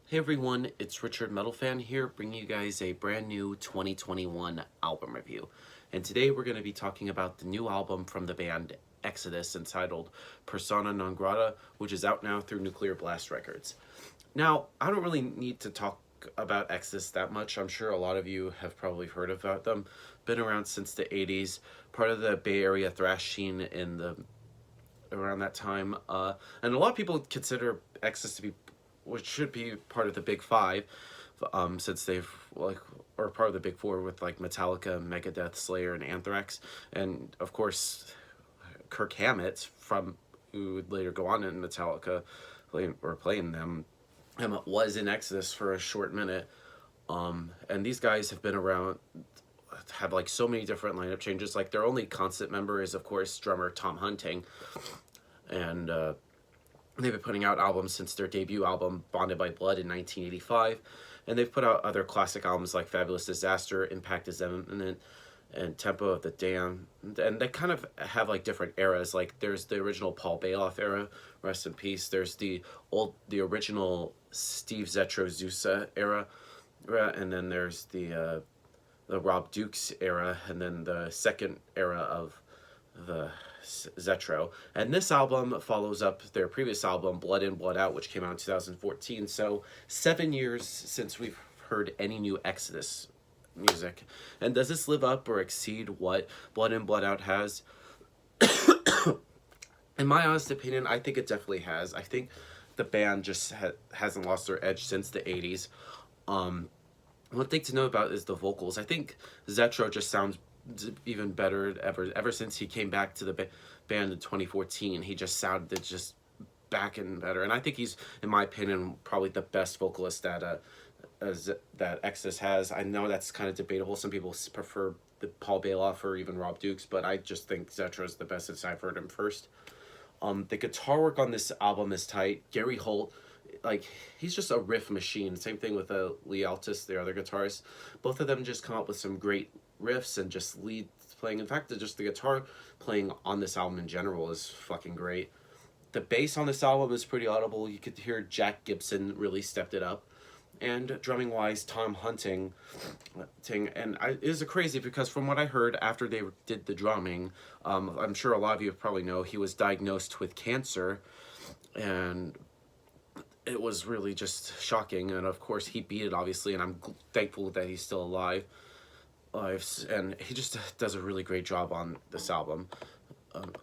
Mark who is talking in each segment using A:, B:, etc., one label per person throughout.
A: Hey everyone, it's Richard Metal Fan here, bringing you guys a brand new 2021 album review. And today we're going to be talking about the new album from the band Exodus entitled Persona Non Grata, which is out now through Nuclear Blast Records. Now, I don't really need to talk about Exodus that much. I'm sure a lot of you have probably heard about them. Been around since the 80s, part of the Bay Area thrash scene in the around that time. And a lot of people consider Exodus to be, which should be part of the Big Five, since they've or part of the Big Four with like Metallica, Megadeth, Slayer, and Anthrax, and of course Kirk Hammett from who would later go on in Metallica, playing them. Hammett was in Exodus for a short minute, and these guys have been around, have like so many different lineup changes. Like their only constant member is of course drummer Tom Hunting, and they've been putting out albums since their debut album Bonded by Blood in 1985, and they've put out other classic albums like Fabulous Disaster, Impact is Imminent, and Tempo of the Damned. And they kind of have like different eras. Like there's the original Paul Bailoff era, rest in peace. There's the original Steve Zetro Zusa era, and then there's the Rob Dukes era, and then the second era of the Zetro. And this album follows up their previous album, Blood In, Blood Out, which came out in 2014. So 7 years since we've heard any new Exodus music. And does this live up or exceed what Blood In, Blood Out has? In my honest opinion, I think it definitely has. I think the band just hasn't lost their edge since the 80s. One thing to know about is the vocals. I think Zetro just sounds even better ever since he came back to the band in 2014. He just sounded just back and better, and I think he's, in my opinion, probably the best vocalist that Exodus has. I know that's kind of debatable. Some people prefer the Paul Bailoff or even Rob Dukes, but I just think Zetro is the best since I've heard him first. The guitar work on this album is tight. Gary Holt, like, he's just a riff machine. Same thing with Elitist, the other guitarist. Both of them just come up with some great riffs and just lead playing. In fact, just the guitar playing on this album in general is fucking great. The bass on this album is pretty audible. You could hear Jack Gibson really stepped it up. And drumming wise, Tom Hunting, it is crazy because from what I heard after they did the drumming, I'm sure a lot of you probably know he was diagnosed with cancer, and it was really just shocking. And of course, he beat it obviously, and I'm thankful that he's still alive. And he just does a really great job on this album.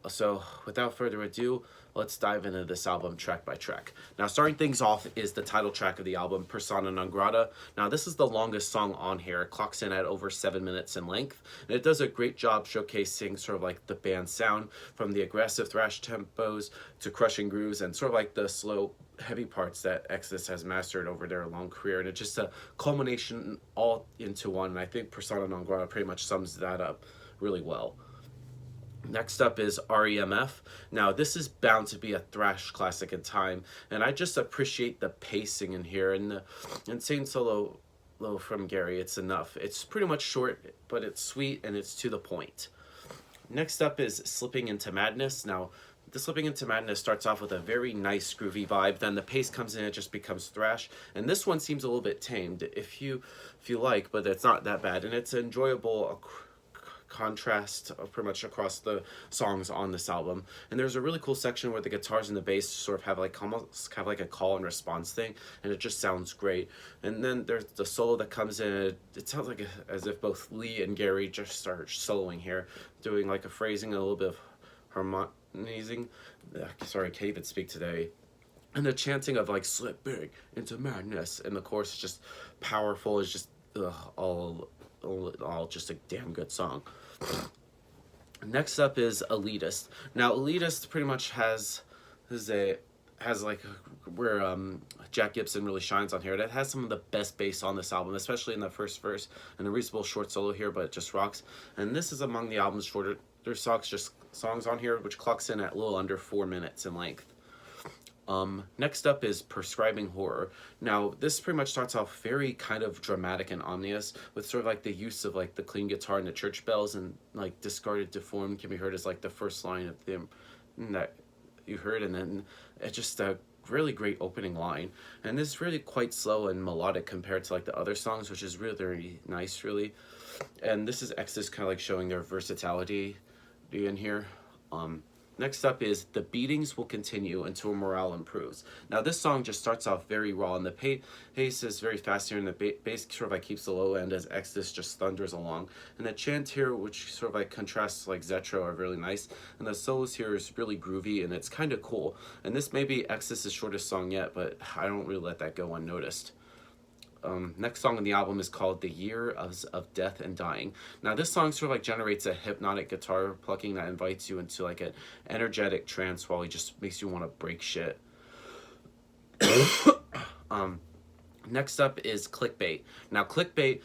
A: So without further ado, let's dive into this album track by track. Now, starting things off is the title track of the album, Persona Non Grata. Now, this is the longest song on here. It clocks in at over 7 minutes in length, and it does a great job showcasing sort of like the band's sound, from the aggressive thrash tempos to crushing grooves and sort of like the slow, heavy parts that Exodus has mastered over their long career. And it's just a culmination all into one, and I think Persona Non Grata pretty much sums that up really well. Next up is REMF. Now, this is bound to be a thrash classic in time, and I just appreciate the pacing in here, and the insane solo from Gary. It's enough. It's pretty much short, but it's sweet and it's to the point. Next up is Slipping Into Madness. Now, the Slipping Into Madness starts off with a very nice groovy vibe, then the pace comes in, it just becomes thrash, and this one seems a little bit tamed if you like, but it's not that bad, and it's enjoyable contrast pretty much across the songs on this album. And there's a really cool section where the guitars and the bass sort of have like almost kind of like a call and response thing, and it just sounds great. And then there's the solo that comes in. It sounds like as if both Lee and Gary just start soloing here, doing like a phrasing, a little bit of harmonizing. Sorry, I can't even speak today. And the chanting of like slipping into madness, and the chorus is just powerful. It's just all just a damn good song. Next up is Elitist. Now, Elitist pretty much has like where Jack Gibson really shines on here. It has some of the best bass on this album, especially in the first verse, and a reasonable short solo here, but it just rocks. And this is among the album's shorter songs on here, which clocks in at a little under 4 minutes in length. Next up is Prescribing Horror. Now, this pretty much starts off very kind of dramatic and ominous, with sort of like the use of like the clean guitar and the church bells, and like Discarded Deformed can be heard as like the first line of them that you heard, and then it just really great opening line, and this is really quite slow and melodic compared to like the other songs, which is really, really nice, really. And this is Exodus kind of like showing their versatility in here. um Next up is The Beatings Will Continue Until Morale Improves. Now this song just starts off very raw, and the pace is very fast here, and the bass sort of like keeps the low end as Exodus just thunders along. And the chant here, which sort of like contrasts like Zetro, are really nice. And the solos here is really groovy, and it's kind of cool. And this may be Exodus' shortest song yet, but I don't really let that go unnoticed. Next song on the album is called The Year of Death and Dying. Now this song sort of like generates a hypnotic guitar plucking that invites you into like an energetic trance while he just makes you want to break shit. Next up is Clickbait. Now Clickbait,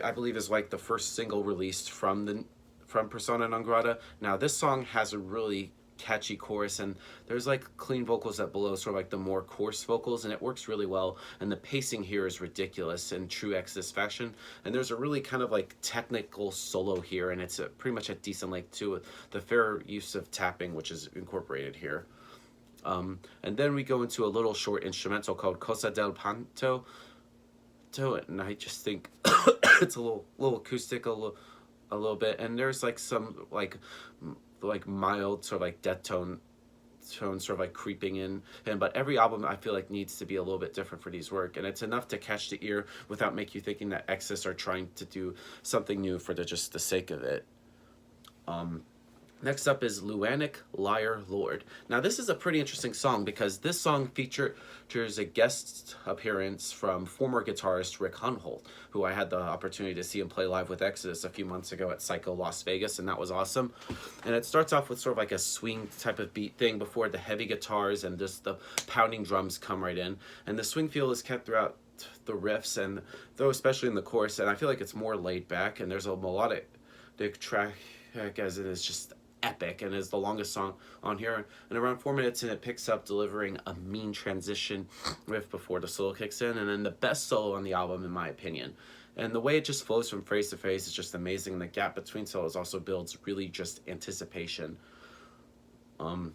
A: I believe, is like the first single released from Persona non Grata. Now this song has a really catchy chorus, and there's like clean vocals at below, sort of like the more coarse vocals, and it works really well. And the pacing here is ridiculous in true Exodus fashion, and there's a really kind of like technical solo here, and it's pretty much at decent length too, with the fair use of tapping which is incorporated here. And then we go into a little short instrumental called Cosa del Panto, and I just think it's a little acoustic, a little bit, and there's like some like mild sort of like death tone sort of like creeping in. But every album I feel like needs to be a little bit different for these work, and it's enough to catch the ear without make you thinking that Exodus are trying to do something new for just the sake of it. Next up is Luanic Liar Lord. Now this is a pretty interesting song because this song features a guest appearance from former guitarist Rick Hunholt, who I had the opportunity to see him play live with Exodus a few months ago at Psycho Las Vegas, and that was awesome. And it starts off with sort of like a swing type of beat thing before the heavy guitars and just the pounding drums come right in. And the swing feel is kept throughout the riffs, and though especially in the chorus, and I feel like it's more laid back, and there's a melodic track as it is just epic and is the longest song on here, and around 4 minutes, and it picks up delivering a mean transition riff before the solo kicks in, and then the best solo on the album in my opinion. And the way it just flows from phrase to phrase is just amazing, and the gap between solos also builds really just anticipation.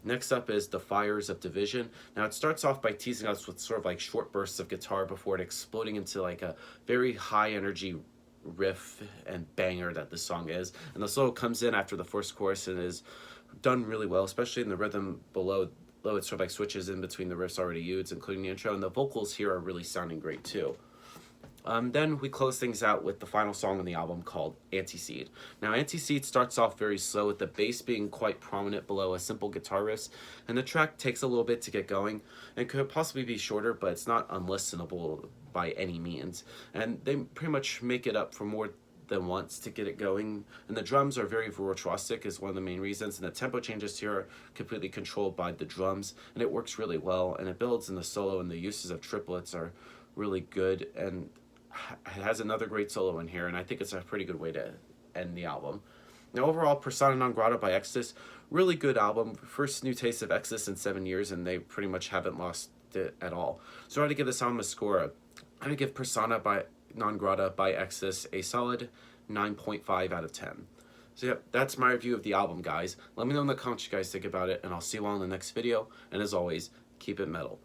A: Next up is The Fires of Division. Now it starts off by teasing us with sort of like short bursts of guitar before it exploding into like a very high energy riff and banger that this song is, and the solo comes in after the first chorus and is done really well, especially in the rhythm below. It sort of like switches in between the riffs already used, including the intro, and the vocals here are really sounding great too. Then we close things out with the final song on the album called Anti-Seed. Now Anti-Seed starts off very slow with the bass being quite prominent below a simple guitar riff, and the track takes a little bit to get going and could possibly be shorter, but it's not unlistenable by any means. And they pretty much make it up for more than once to get it going, and the drums are very virtuosic is one of the main reasons, and the tempo changes here are completely controlled by the drums, and it works really well, and it builds in the solo, and the uses of triplets are really good, and it has another great solo in here, and I think it's a pretty good way to end the album. Now overall, Persona non Grata by Exodus, really good album, first new taste of Exodus in 7 years, and they pretty much haven't lost it at all. So I had to give this album a score. I'm going to give Persona by non Grata by Exodus a solid 9.5 out of 10. So yeah, that's my review of the album, guys. Let me know in the comments what you guys think about it, and I'll see you all in the next video, and as always, keep it metal.